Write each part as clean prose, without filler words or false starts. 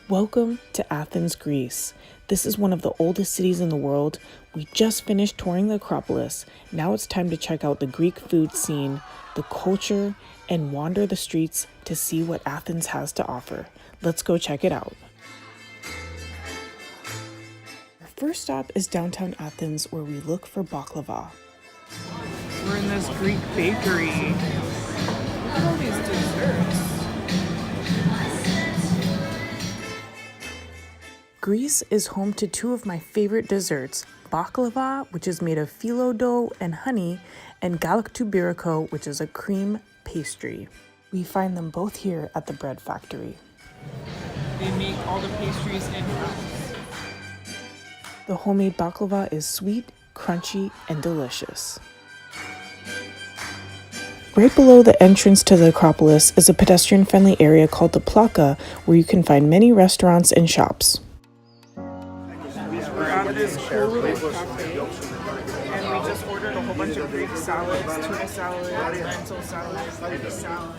Welcome to Athens, Greece. This is one of the oldest cities in the world. We just finished touring the Acropolis. Now it's time to check out the Greek food scene, the culture, and wander the streets to see what Athens has to offer. Let's go check it out. Our first stop is downtown Athens, where we look for baklava. We're in this Greek bakery. Look at all these desserts. Greece is home to two of my favorite desserts, baklava, which is made of phyllo dough and honey, and galaktoubiriko, which is a cream pastry. We find them both here at the bread factory. They make all the pastries in-house. The homemade baklava is sweet, crunchy, and delicious. Right below the entrance to the Acropolis is a pedestrian-friendly area called the Plaka, where you can find many restaurants and shops. We're at this cool little cafe, and we just ordered a whole bunch of Greek salads, tuna salad, lentil salad, potato salad.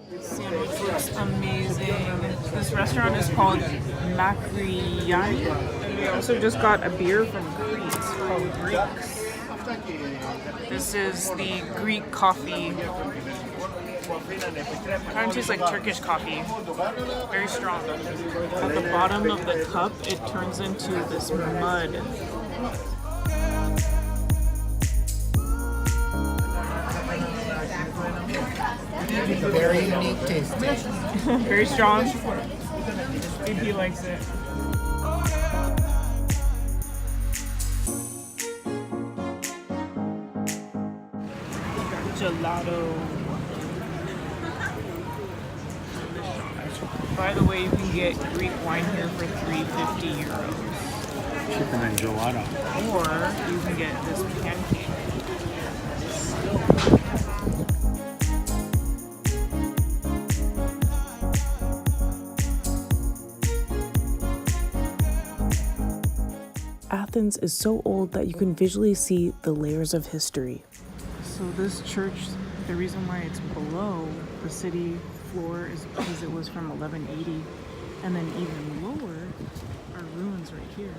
This sandwich looks amazing. This restaurant is called Makriani, and we also just got a beer from Greece called Greeks. This is the Greek coffee. Kind of tastes like Turkish coffee. Very strong. At the bottom of the cup, it turns into this mud. Very unique taste. Very strong. BP likes it. Gelato. By the way, you can get Greek wine here for €3.50. Chicken and gelato. Or you can get this pancake. Athens is so old that you can visually see the layers of history. So this church, the reason why it's below the city floor is because it was from 1180, and then even lower are ruins right here.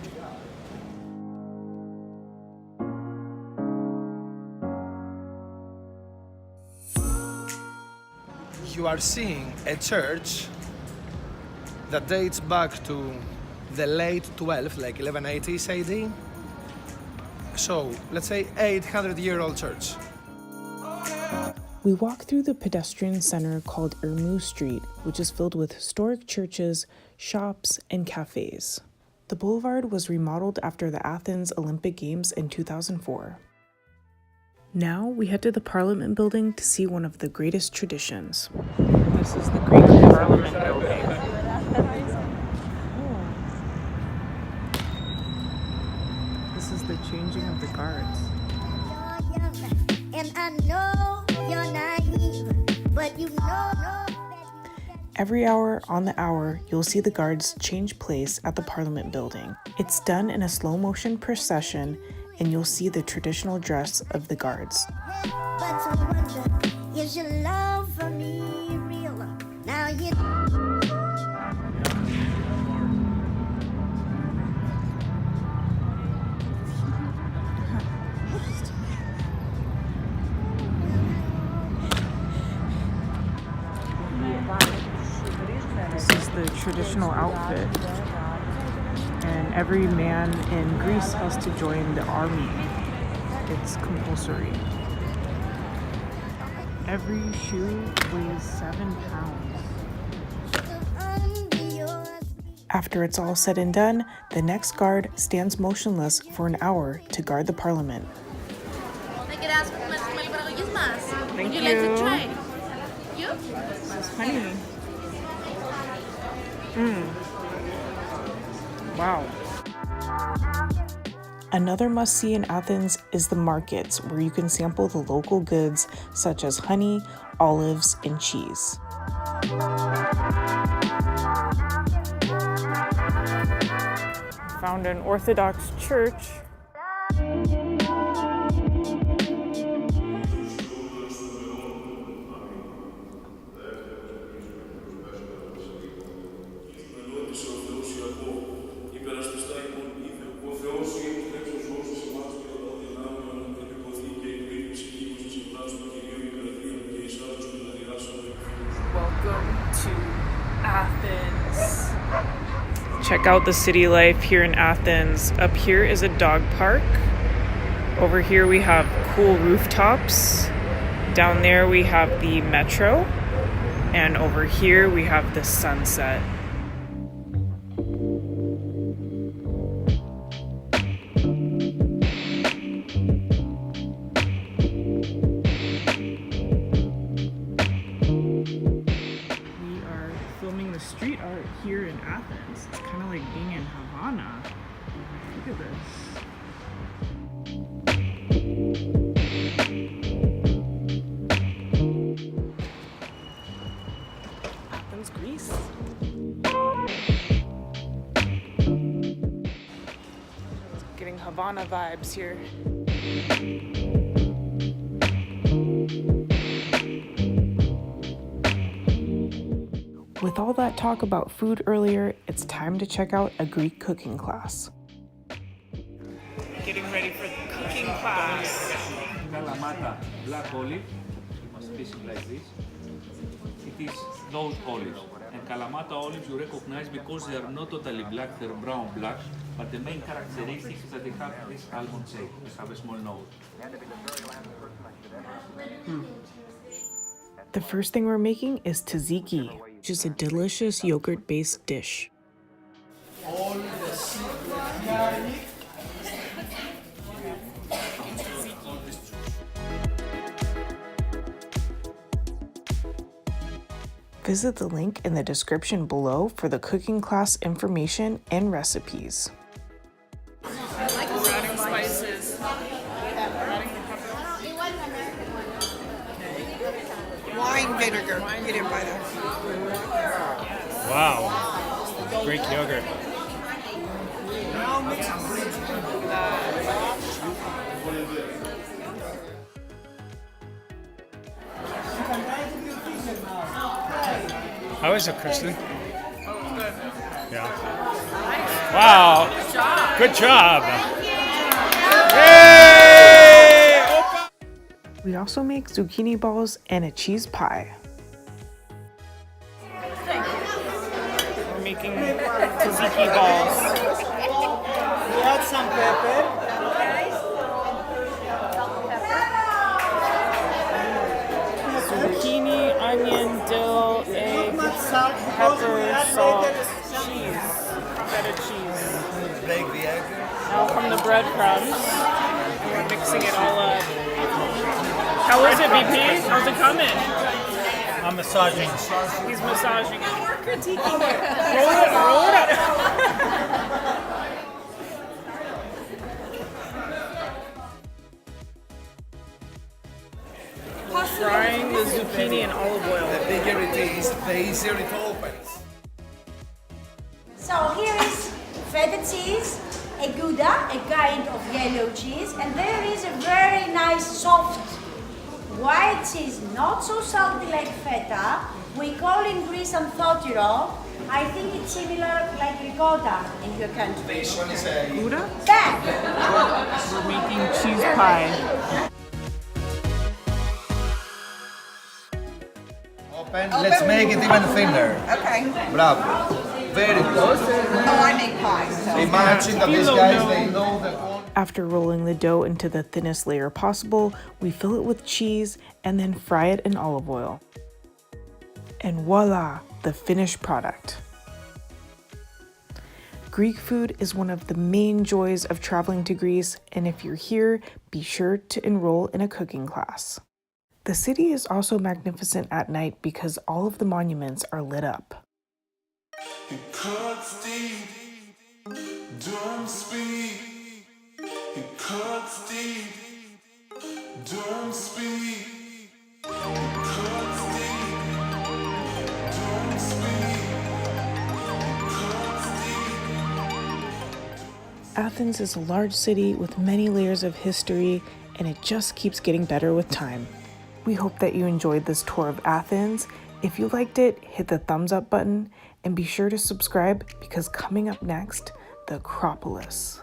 You are seeing a church that dates back to the late 12th, like 1180s AD. So, let's say 800-year-old church. We walk through the pedestrian center called Irmou Street, which is filled with historic churches, shops, and cafes. The boulevard was remodeled after the Athens Olympic Games in 2004. Now we head to the Parliament building to see one of the greatest traditions. This is the Greek Parliament building. This is the changing of the guards. And I know you're naive, but you know. Every hour on the hour, you'll see the guards change place at the Parliament building. It's done in a slow motion procession, and you'll see the traditional dress of the guards. But I wonder, is your love for me real? Now you. This is the traditional outfit, and every man in Greece has to join the army. It's compulsory. Every shoe weighs 7 pounds. After it's all said and done, the next guard stands motionless for an hour to guard the Parliament. Thank you. Would you like to try? You? This is honey. Wow. Another must-see in Athens is the markets, where you can sample the local goods such as honey, olives, and cheese. Found an Orthodox church. Athens. Check out the city life here in Athens. Up here is a dog park. Over here we have cool rooftops. Down there we have the metro. And over here we have the sunset. Filming the street art here in Athens. It's kind of like being in Havana. Look at this. Athens, Greece. Getting Havana vibes here. With all that talk about food earlier, it's time to check out a Greek cooking class. Getting ready for the cooking class. Kalamata, black olive, you must piece it like this. It is those olives. And Kalamata olives you recognize because they are not totally black, they're brown black, but the main characteristic is that they have this almond shape, they have a small nose. The first thing we're making is tzatziki, which is a delicious yogurt-based dish. Visit the link in the description below for the cooking class information and recipes. We're adding spices. Wine vinegar. You didn't buy that. Wow. Greek yogurt. How is it, Kristen? Yeah. Wow. Good job. Yay! Opa! We also make zucchini balls and a cheese pie. We're making tzatziki balls. You add some pepper. Zucchini, onion, dill, egg, pepper, salt, cheese, feta cheese. Break the egg. Now come the breadcrumbs. And we're mixing it all up. How is it, BP? How's it coming? I'm massaging. He's massaging it. We're critiquing it. Roll it out. Frying the zucchini in olive oil. The bigger it is, the easier it opens. So here is feta cheese, a gouda, a kind of yellow cheese, and there is a very nice soft white cheese, not so salty like feta. We call in Greece anthotiro. I think it's similar like ricotta in your country. This one is a Gouda? Back! We're making cheese pie. open. Let's make it even thinner. Okay. Bravo. Very good. Oh, I make pies, so. Imagine that these guys, they know the quantity. After rolling the dough into the thinnest layer possible, we fill it with cheese and then fry it in olive oil. And voila, the finished product. Greek food is one of the main joys of traveling to Greece, and if you're here, be sure to enroll in a cooking class. The city is also magnificent at night because all of the monuments are lit up. It cuts deep, don't speak. It cuts deep, don't speak. It cuts deep, don't speak. It cuts deep. Athens is a large city with many layers of history, and it just keeps getting better with time. We hope that you enjoyed this tour of Athens. If you liked it, hit the thumbs up button and be sure to subscribe because coming up next, the Acropolis.